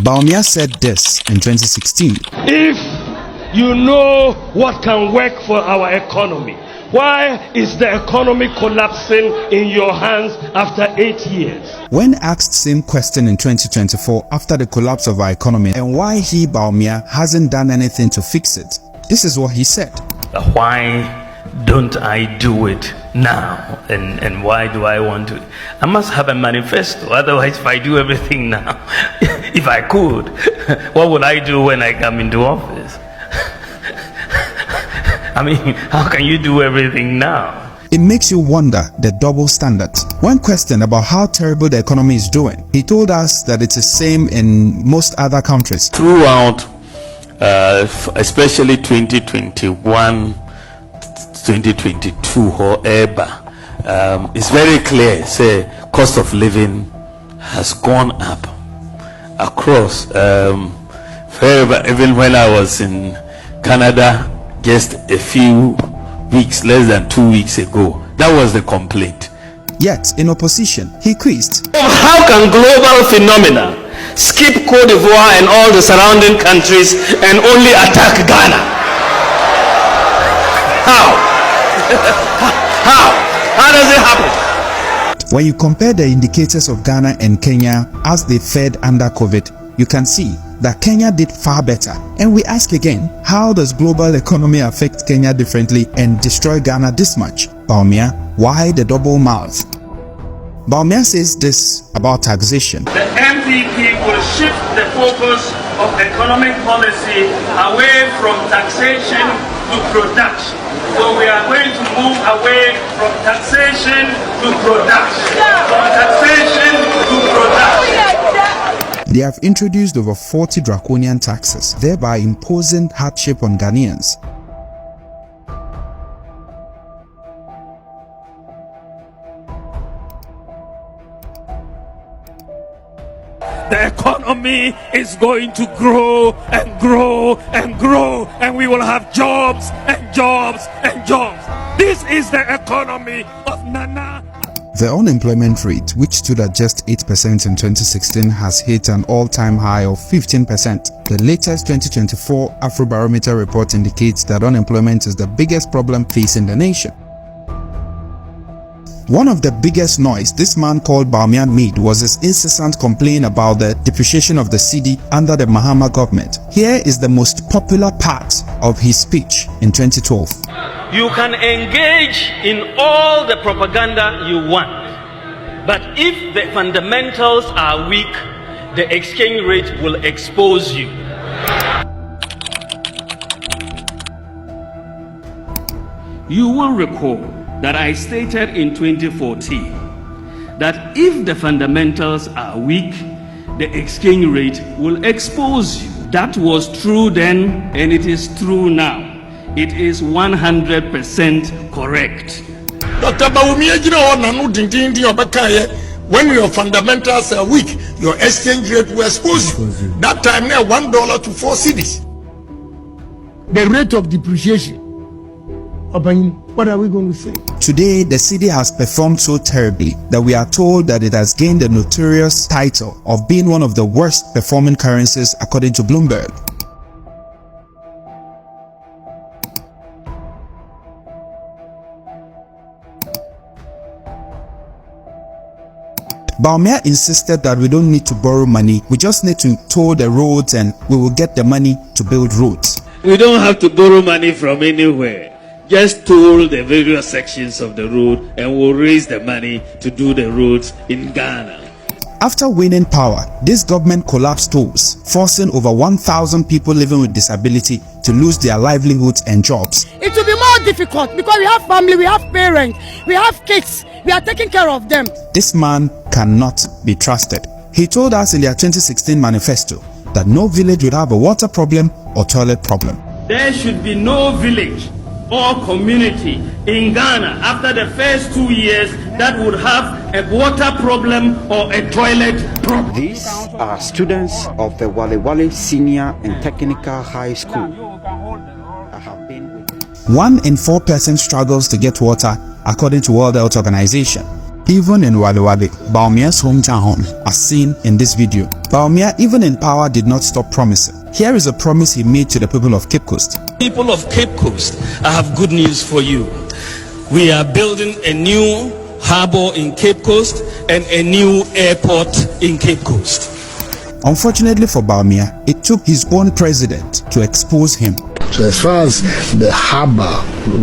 Bawumia said this in 2016. If you know what can work for our economy, why is the economy collapsing in your hands after 8 years? When asked same question in 2024 after the collapse of our economy and why he, Bawumia, hasn't done anything to fix it, this is what he said. Why don't I do it now? And why do I want to? I must have a manifesto. Otherwise, if I do everything now, if I could, what would I do when I come into office? I mean, how can you do everything now? It makes you wonder the double standards. When questioned about how terrible the economy is doing, he told us that it's the same in most other countries. Throughout, especially 2021, 2022, however, it's very clear, say, cost of living has gone up across. Even when I was in Canada just a few weeks, less than 2 weeks ago, that was the complaint. Yet, in opposition, he quizzed. How can global phenomena skip Cote d'Ivoire and all the surrounding countries and only attack Ghana? How? How does it happen? When you compare the indicators of Ghana and Kenya as they fared under COVID, you can see that Kenya did far better. And we ask again, how does global economy affect Kenya differently and destroy Ghana this much? Bawumia, why the double mouth? Bawumia says this about taxation. The MPP will shift the focus of economic policy away from taxation to production. So we are going to move away from taxation to production. From taxation to production. They have introduced over 40 draconian taxes, thereby imposing hardship on Ghanaians. The economy is going to grow and grow and grow, and we will have jobs and jobs and jobs. This is the economy of Nana. The unemployment rate, which stood at just 8% in 2016, has hit an all-time high of 15%. The latest 2024 Afrobarometer report indicates that unemployment is the biggest problem facing the nation. One of the biggest noise this man called Bawumia made was his incessant complaint about the depreciation of the cedi under the Mahama government. Here is the most popular part of his speech in 2012. You can engage in all the propaganda you want, but if the fundamentals are weak, the exchange rate will expose you. You will recall that I stated in 2014 that if the fundamentals are weak, the exchange rate will expose you. That was true then, and it is true now. It is 100% correct. Dr. Bawumia, when your fundamentals are weak, your exchange rate will expose you. That time now, $1 to 4 cedis. The rate of depreciation. What are we going to say? Today, the cedi has performed so terribly that we are told that it has gained the notorious title of being one of the worst performing currencies according to Bloomberg. Bawumia insisted that we don't need to borrow money, we just need to toll the roads and we will get the money to build roads. We don't have to borrow money from anywhere. Just toll the various sections of the road and we'll raise the money to do the roads in Ghana. After winning power, this government collapsed tolls, forcing over 1,000 people living with disability to lose their livelihoods and jobs. It will be more difficult because we have family, we have parents, we have kids, we are taking care of them. This man cannot be trusted. He told us in their 2016 manifesto that no village would have a water problem or toilet problem. There should be no village or community in Ghana after the first 2 years that would have a water problem or a toilet problem. These are students of the Wale Wale Senior and Technical High School. I have been with 1 in 4 persons struggles to get water according to World Health Organization. Even in Wale Wale, Bawumia's hometown, as seen in this video, Bawumia, even in power, did not stop promising. Here is a promise he made to the people of Cape Coast. People of Cape Coast, I have good news for you. We are building a new harbor in Cape Coast and a new airport in Cape Coast. Unfortunately for Bawumia, it took his own president to expose him. So as far as the harbor,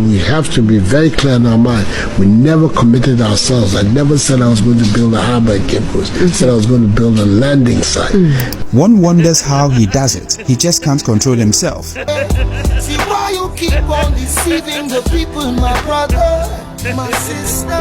we have to be very clear in our mind. We never committed ourselves. I never said I was going to build a harbor in Cape Coast. I said I was going to build a landing site. One wonders how he does it. He just can't control himself. See why you keep on deceiving the people, my brother, my sister.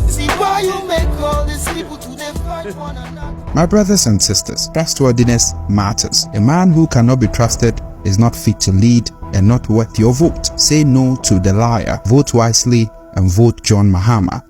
See why you make all these people to fight one another. My brothers and sisters, trustworthiness matters. A man who cannot be trusted is not fit to lead and not worth your vote. Say no to the liar, vote wisely, and vote John Mahama.